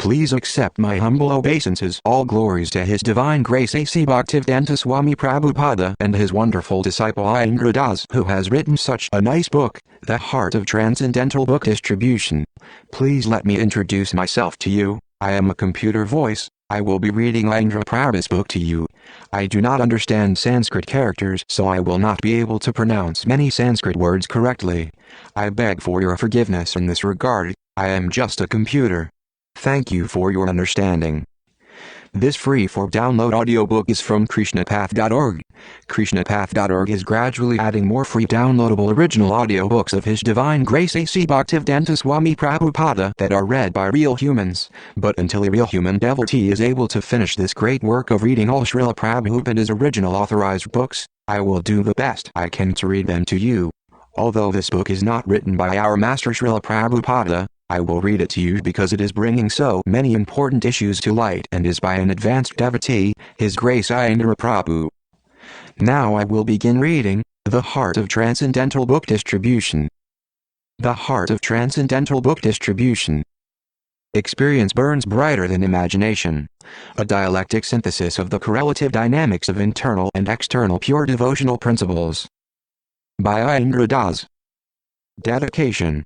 Please accept my humble obeisances. All glories to His Divine Grace A.C. Bhaktivedanta Swami Prabhupada and his wonderful disciple Ayendra Das, who has written such a nice book, The Heart of Transcendental Book Distribution. Please let me introduce myself to you. I am a computer voice. I will be reading Ayendra Prabhu's book to you. I do not understand Sanskrit characters, so I will not be able to pronounce many Sanskrit words correctly. I beg for your forgiveness in this regard. I am just a computer. Thank you for your understanding. This free for download audiobook is from KrishnaPath.org. KrishnaPath.org is gradually adding more free downloadable original audiobooks of His Divine Grace A.C. Bhaktivedanta Swami Prabhupada that are read by real humans. But until a real human devotee is able to finish this great work of reading all Srila Prabhupada's original authorized books, I will do the best I can to read them to you. Although this book is not written by our Master Srila Prabhupada, I will read it to you because it is bringing so many important issues to light and is by an advanced devotee, His Grace Ayendra Prabhu. Now I will begin reading, The Heart of Transcendental Book Distribution. The Heart of Transcendental Book Distribution. Experience burns brighter than imagination. A dialectic synthesis of the correlative dynamics of internal and external pure devotional principles. By Ayendra Das. Dedication.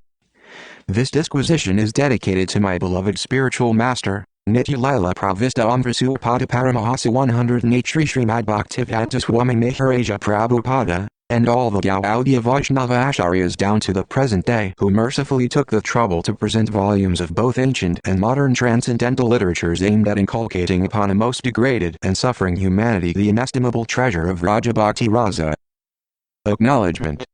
This disquisition is dedicated to my beloved spiritual master, Nitya Lila Pravista Amvasu Pada Paramahasa 108 Sri Srimad Bhaktivedanta Swami Maharaja Prabhupada, and all the Gaudiya Vaishnava Acharyas down to the present day who mercifully took the trouble to present volumes of both ancient and modern transcendental literatures aimed at inculcating upon a most degraded and suffering humanity the inestimable treasure of Raja Bhakti Rasa. Acknowledgement.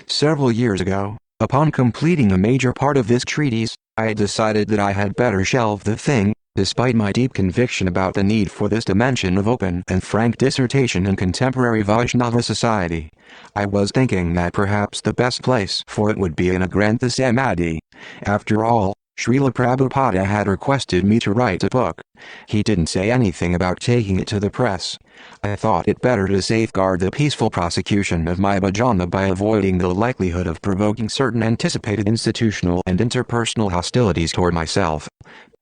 Several years ago, upon completing a major part of this treatise, I decided that I had better shelve the thing, despite my deep conviction about the need for this dimension of open and frank dissertation in contemporary Vaishnava society. I was thinking that perhaps the best place for it would be in a Grantha Samadhi. After all, Srila Prabhupada had requested me to write a book. He didn't say anything about taking it to the press. I thought it better to safeguard the peaceful prosecution of my bhajana by avoiding the likelihood of provoking certain anticipated institutional and interpersonal hostilities toward myself.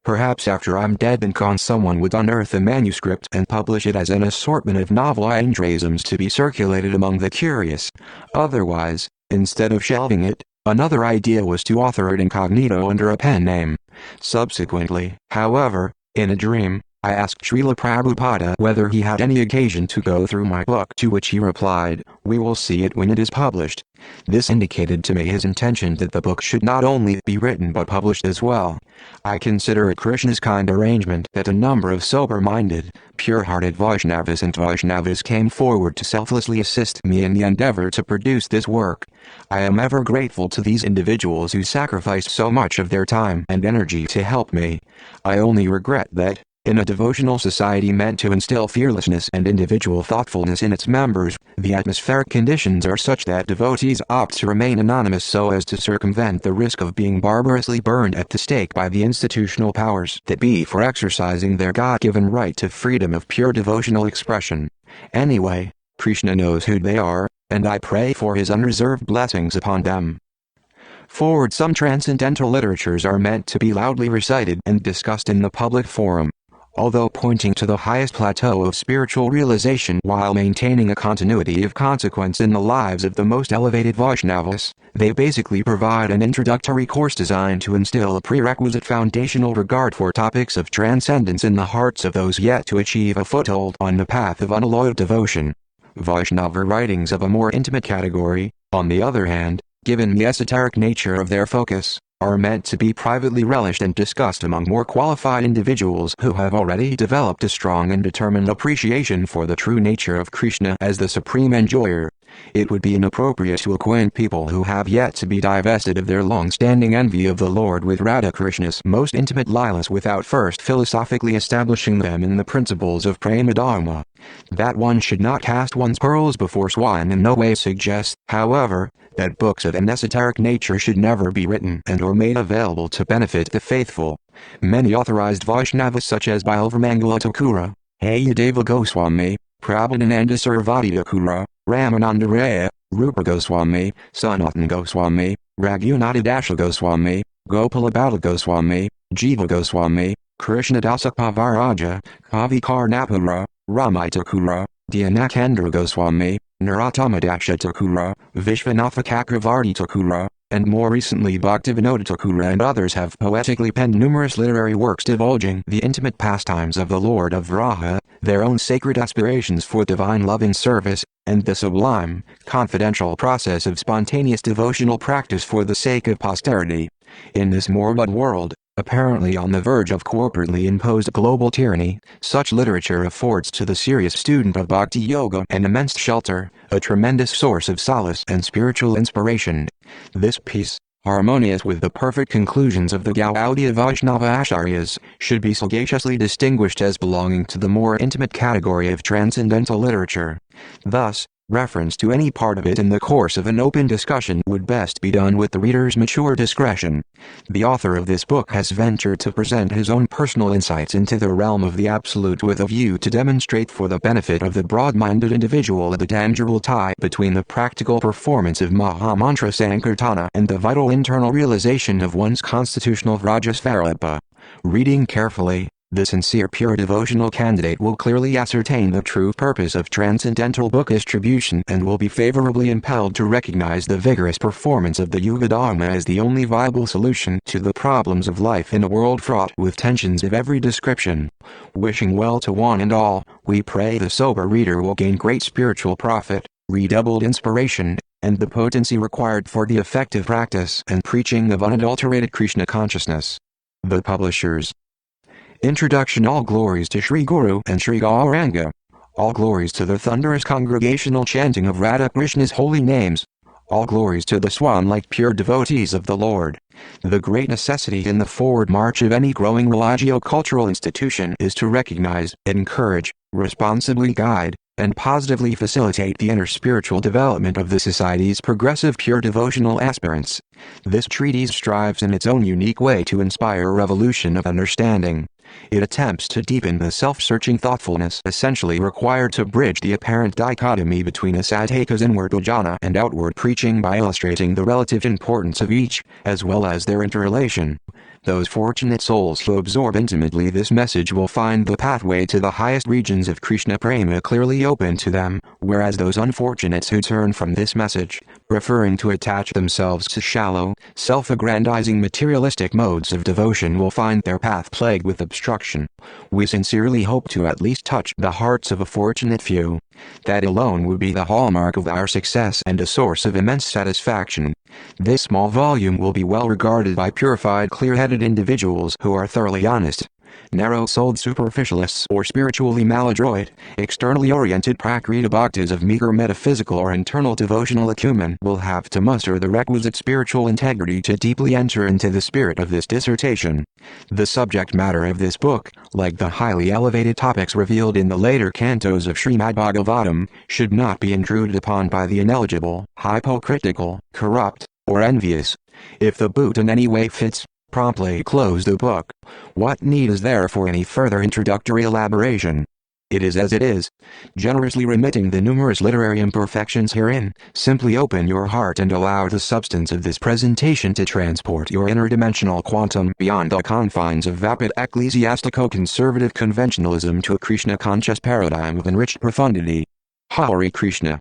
Perhaps after I'm dead and gone someone would unearth a manuscript and publish it as an assortment of novel Ayendraisms to be circulated among the curious. Otherwise, instead of shelving it, another idea was to author it incognito under a pen name. Subsequently, however, in a dream, I asked Srila Prabhupada whether he had any occasion to go through my book, to which he replied, "We will see it when it is published." This indicated to me his intention that the book should not only be written but published as well. I consider it Krishna's kind arrangement that a number of sober-minded, pure-hearted Vaishnavas came forward to selflessly assist me in the endeavor to produce this work. I am ever grateful to these individuals who sacrificed so much of their time and energy to help me. I only regret that, in a devotional society meant to instill fearlessness and individual thoughtfulness in its members, the atmospheric conditions are such that devotees opt to remain anonymous so as to circumvent the risk of being barbarously burned at the stake by the institutional powers that be for exercising their God-given right to freedom of pure devotional expression. Anyway, Krishna knows who they are, and I pray for his unreserved blessings upon them. Forward. Some transcendental literatures are meant to be loudly recited and discussed in the public forum. Although pointing to the highest plateau of spiritual realization while maintaining a continuity of consequence in the lives of the most elevated Vaishnavas, they basically provide an introductory course designed to instill a prerequisite foundational regard for topics of transcendence in the hearts of those yet to achieve a foothold on the path of unalloyed devotion. Vaishnava writings of a more intimate category, on the other hand, given the esoteric nature of their focus, are meant to be privately relished and discussed among more qualified individuals who have already developed a strong and determined appreciation for the true nature of Krishna as the supreme enjoyer. It would be inappropriate to acquaint people who have yet to be divested of their long-standing envy of the Lord with Radha Krishna's most intimate lilas without first philosophically establishing them in the principles of prema dharma. That one should not cast one's pearls before swine in no way suggests, however, that books of an esoteric nature should never be written and or made available to benefit the faithful. Many authorized Vaishnavas such as Bilvamangala Thakura, Hayadeva Goswami, Prabodhananda Sarvati Thakura, Ramananda Raya, Rupa Goswami, Sanatan Goswami, Raghunatha Dasha Goswami, Gopala Bala Goswami, Jiva Goswami, Krishnadasa Kavaraja, Kavi Karnapura, Ramitakura, Dhyanacandra Goswami, Narottama Thakura, Vishwanatha Chakravarti Thakura, and more recently Bhaktivinoda Thakura and others have poetically penned numerous literary works divulging the intimate pastimes of the Lord of Viraha, their own sacred aspirations for divine loving service, and the sublime, confidential process of spontaneous devotional practice for the sake of posterity. In this morbid world, apparently on the verge of corporately imposed global tyranny, such literature affords to the serious student of bhakti yoga an immense shelter, a tremendous source of solace and spiritual inspiration. This piece, harmonious with the perfect conclusions of the Gaudiya Vaishnava Acharyas, should be sagaciously distinguished as belonging to the more intimate category of transcendental literature. Thus, reference to any part of it in the course of an open discussion would best be done with the reader's mature discretion. The author of this book has ventured to present his own personal insights into the realm of the Absolute with a view to demonstrate for the benefit of the broad-minded individual the tangible tie between the practical performance of Mahamantra Sankirtana and the vital internal realization of one's constitutional Vrajasvarapa. Reading carefully, the sincere pure devotional candidate will clearly ascertain the true purpose of transcendental book distribution and will be favorably impelled to recognize the vigorous performance of the Yuga Dharma as the only viable solution to the problems of life in a world fraught with tensions of every description. Wishing well to one and all, we pray the sober reader will gain great spiritual profit, redoubled inspiration, and the potency required for the effective practice and preaching of unadulterated Krishna consciousness. The Publishers. Introduction. All glories to Sri Guru and Sri Gauranga. All glories to the thunderous congregational chanting of Radha Krishna's holy names. All glories to the swan-like pure devotees of the Lord. The great necessity in the forward march of any growing religio-cultural institution is to recognize, encourage, responsibly guide, and positively facilitate the inner spiritual development of the Society's progressive pure devotional aspirants. This treatise strives in its own unique way to inspire a revolution of understanding. It attempts to deepen the self-searching thoughtfulness essentially required to bridge the apparent dichotomy between a sadhaka's inward jhana and outward preaching by illustrating the relative importance of each, as well as their interrelation. Those fortunate souls who absorb intimately this message will find the pathway to the highest regions of Krishna Prema clearly open to them, whereas those unfortunates who turn from this message, preferring to attach themselves to shallow, self-aggrandizing materialistic modes of devotion will find their path plagued with obstruction. We sincerely hope to at least touch the hearts of a fortunate few. That alone would be the hallmark of our success and a source of immense satisfaction. This small volume will be well regarded by purified, clear-headed individuals who are thoroughly honest. Narrow-souled superficialists or spiritually maladroit, externally oriented Prakrita Bhaktas of meager metaphysical or internal devotional acumen will have to muster the requisite spiritual integrity to deeply enter into the spirit of this dissertation. The subject matter of this book, like the highly elevated topics revealed in the later cantos of Srimad Bhagavatam, should not be intruded upon by the ineligible, hypocritical, corrupt, or envious. If the boot in any way fits, promptly close the book. What need is there for any further introductory elaboration? It is as it is. Generously remitting the numerous literary imperfections herein, simply open your heart and allow the substance of this presentation to transport your interdimensional quantum beyond the confines of vapid ecclesiastico-conservative conventionalism to a Krishna-conscious paradigm of enriched profundity. Hare Krishna.